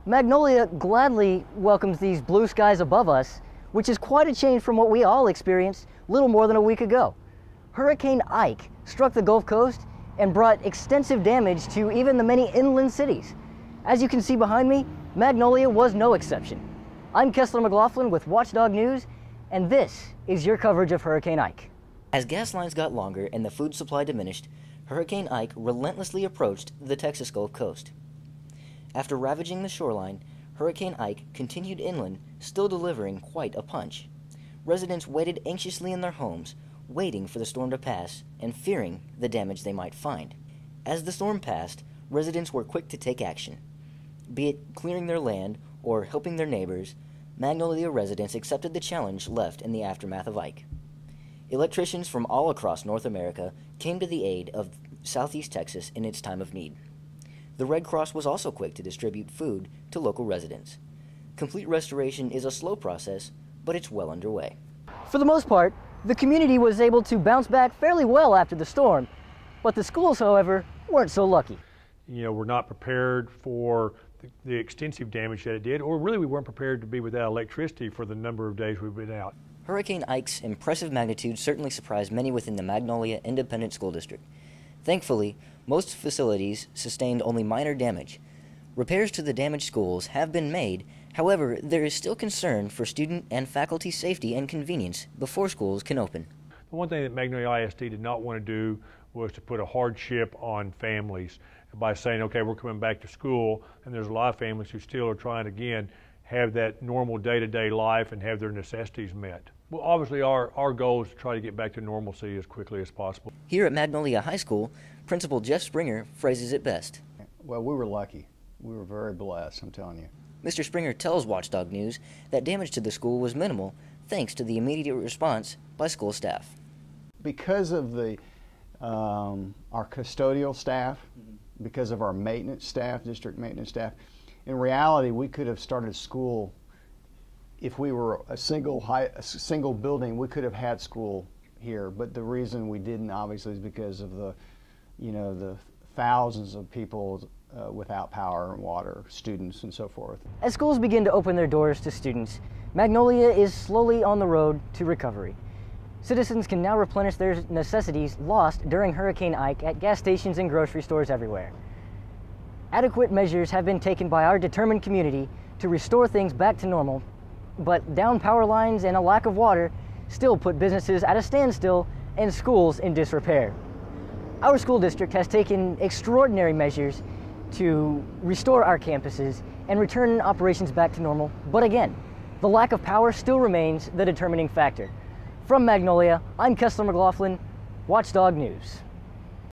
Magnolia gladly welcomes these blue skies above us, which is quite a change from what we all experienced little more than a week ago. Hurricane Ike struck the Gulf Coast and brought extensive damage to even the many inland cities. As you can see behind me, Magnolia was no exception. I'm Kessler McLaughlin with Watchdog News, and this is your coverage of Hurricane Ike. As gas lines got longer and the food supply diminished, Hurricane Ike relentlessly approached the Texas Gulf Coast. After ravaging the shoreline, Hurricane Ike continued inland, still delivering quite a punch. Residents waited anxiously in their homes, waiting for the storm to pass and fearing the damage they might find. As the storm passed, residents were quick to take action. Be it clearing their land or helping their neighbors, Magnolia residents accepted the challenge left in the aftermath of Ike. Electricians from all across North America came to the aid of Southeast Texas in its time of need. The Red Cross was also quick to distribute food to local residents. Complete restoration is a slow process, but it's well underway. For the most part, the community was able to bounce back fairly well after the storm, but the schools, however, weren't so lucky. You know, we're not prepared for the extensive damage that it did, or really we weren't prepared to be without electricity for the number of days we've been out. Hurricane Ike's impressive magnitude certainly surprised many within the Magnolia Independent School District. Thankfully, most facilities sustained only minor damage. Repairs to the damaged schools have been made. However, there is still concern for student and faculty safety and convenience before schools can open. The one thing that Magnolia ISD did not want to do was to put a hardship on families by saying, okay, we're coming back to school, and there's a lot of families who still are trying to, again, have that normal day-to-day life and have their necessities met. Well, obviously our goal is to try to get back to normalcy as quickly as possible. Here at Magnolia High School, Principal Jeff Springer phrases it best. Well, we were lucky. We were very blessed, I'm telling you. Mr. Springer tells Watchdog News that damage to the school was minimal thanks to the immediate response by school staff. Because of our custodial staff, because of our maintenance staff, district maintenance staff, in reality we could have started school. If we were a single building, we could have had school here, but the reason we didn't, obviously, is because of the thousands of people without power and water, students and so forth. As schools begin to open their doors to students, Magnolia is slowly on the road to recovery. Citizens can now replenish their necessities lost during Hurricane Ike at gas stations and grocery stores everywhere. Adequate measures have been taken by our determined community to restore things back to normal, but downed power lines and a lack of water still put businesses at a standstill and schools in disrepair. Our school district has taken extraordinary measures to restore our campuses and return operations back to normal, but again, the lack of power still remains the determining factor. From Magnolia, I'm Kessler McLaughlin, Watchdog News.